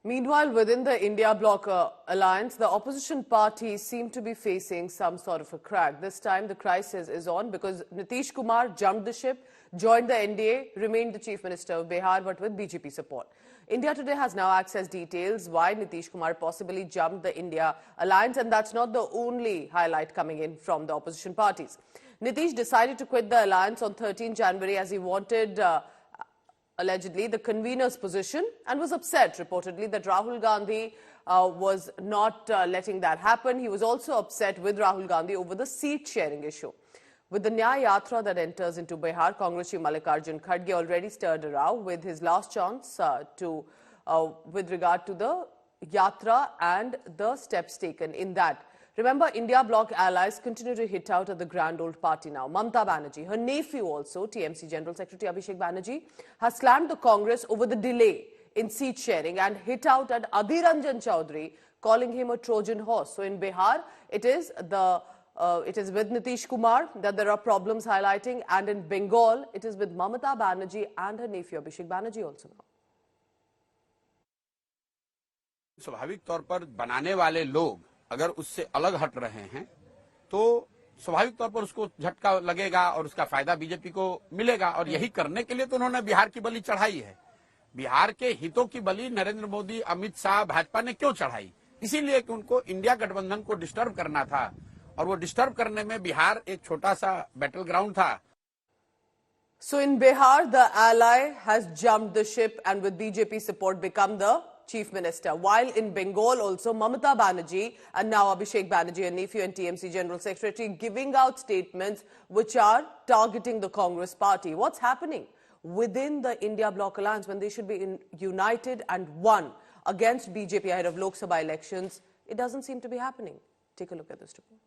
Meanwhile, within the India Bloc alliance, the opposition parties seem to be facing some sort of a crack. This time, the crisis is on because Nitish Kumar jumped the ship, joined the NDA, remained the Chief Minister of Bihar, but with BJP support. India Today has now accessed details why Nitish Kumar possibly jumped the India alliance, and that's not the only highlight coming in from the opposition parties. Nitish decided to quit the alliance on 13 January as he wanted allegedly the convener's position and was upset reportedly that Rahul Gandhi was not letting that happen. He was also upset with Rahul Gandhi over the seat sharing issue. With the Nyaya Yatra that enters into Bihar, Congress Chief Mallikarjun Kharge already stirred a row with his last chance with regard to the Yatra and the steps taken in that. Remember, India Bloc allies continue to hit out at the grand old party now. Mamata Banerjee, her nephew also, TMC General Secretary Abhishek Banerjee, has slammed the Congress over the delay in seat sharing and hit out at Adhir Ranjan Chaudhary, calling him a Trojan horse. So in Bihar, it is with Nitish Kumar that there are problems highlighting, and in Bengal, it is with Mamata Banerjee and her nephew Abhishek Banerjee also now. स्वाभाविक तौर पर बनाने वाले लोग अगर उससे अलग हट रहे हैं तो स्वाभाविक तौर पर उसको झटका लगेगा और उसका फायदा बीजेपी को मिलेगा, और यही करने के लिए तो उन्होंने बिहार की बलि चढ़ाई है। बिहार के हितों की बलि नरेंद्र मोदी, अमित शाह, भाजपा ने क्यों चढ़ाई? इसीलिए कि उनको इंडिया गठबंधन को डिस्टर्ब करना था, और वो डिस्टर्ब करने में बिहार एक छोटा सा बैटल ग्राउंड था। So in Bihar, the ally has jumped the ship and with BJP support become the Chief Minister. While in Bengal also, Mamata Banerjee and now Abhishek Banerjee, her nephew and TMC General Secretary, giving out statements which are targeting the Congress party. What's happening within the India Bloc alliance when they should be united and one against BJP ahead of Lok Sabha elections? It doesn't seem to be happening. Take a look at this report.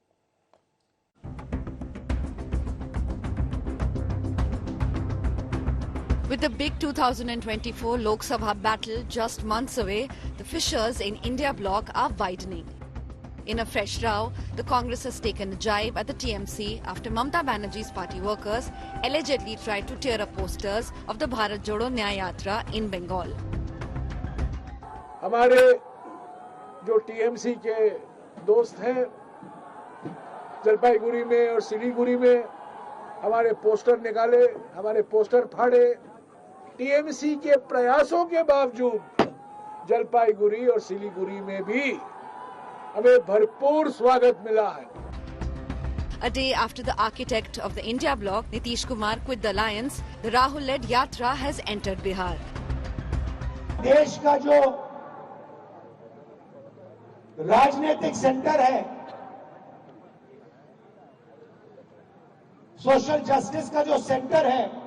With the big 2024 Lok Sabha battle just months away, the fissures in India Bloc are widening. In a fresh row, the Congress has taken a jibe at the TMC after Mamata Banerjee's party workers allegedly tried to tear up posters of the Bharat Jodo Nyaya Yatra in Bengal. हमारे जो TMC के दोस्त हैं जलपाईगुड़ी में और सिलीगुड़ी में हमारे poster निकाले, हमारे पोस्टर फाड़े। टीएमसी के प्रयासों के बावजूद जलपाईगुड़ी और सिलीगुड़ी में भी हमें भरपूर स्वागत मिला है। A day after the architect of the India Bloc, Nitish Kumar, quit the alliance, the Rahul-led Yatra has entered Bihar. देश का जो राजनीतिक सेंटर है, सोशल जस्टिस का जो सेंटर है,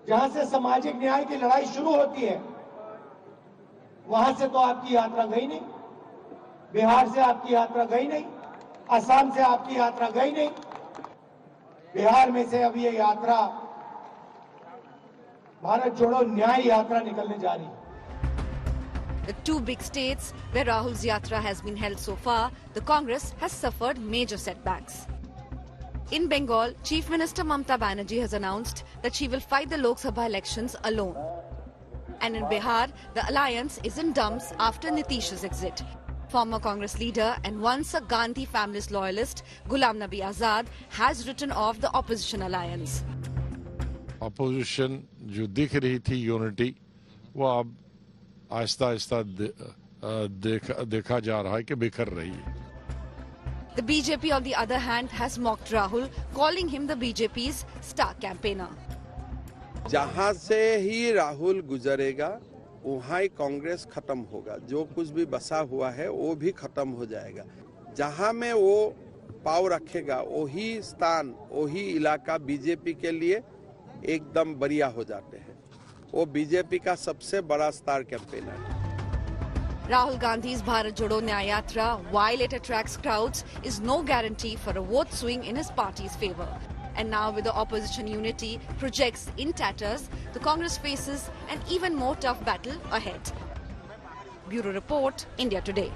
जहां से सामाजिक न्याय की लड़ाई शुरू होती है, वहां से तो आपकी यात्रा गई नहीं, बिहार से आपकी यात्रा गई नहीं, असम से आपकी यात्रा गई नहीं, बिहार में से अब ये यात्रा भारत जोड़ो न्याय यात्रा निकलने जा रही है। The two big states where Rahul's Yatra has been held so far, the Congress has suffered major setbacks. In Bengal, Chief Minister Mamata Banerjee has announced that she will fight the Lok Sabha elections alone. And in Bihar, the alliance is in dumps after Nitish's exit. Former Congress leader and once a Gandhi family's loyalist, Ghulam Nabi Azad, has written off the opposition alliance. Opposition जो दिख रही थी unity, वो अब आहिस्ता आहिस्ता देखा जा रहा है कि बिखर रही है। The BJP, on the other hand, has mocked Rahul, calling him the BJP's star campaigner. जहां से ही राहुल गुजरेगा, वहां ही कांग्रेस खत्म होगा। जो कुछ भी बसा हुआ है, वो भी खत्म हो जाएगा। जहां में वो पाव रखेगा, वही स्थान, वही इलाका बीजेपी के लिए एकदम बढ़िया हो जाते हैं। वो बीजेपी का सबसे बड़ा स्टार कैंपेनर है। Rahul Gandhi's Bharat Jodo Nyaya Yatra, while it attracts crowds, is no guarantee for a vote swing in his party's favour. And now with the opposition unity projects in tatters, the Congress faces an even more tough battle ahead. Bureau Report, India Today.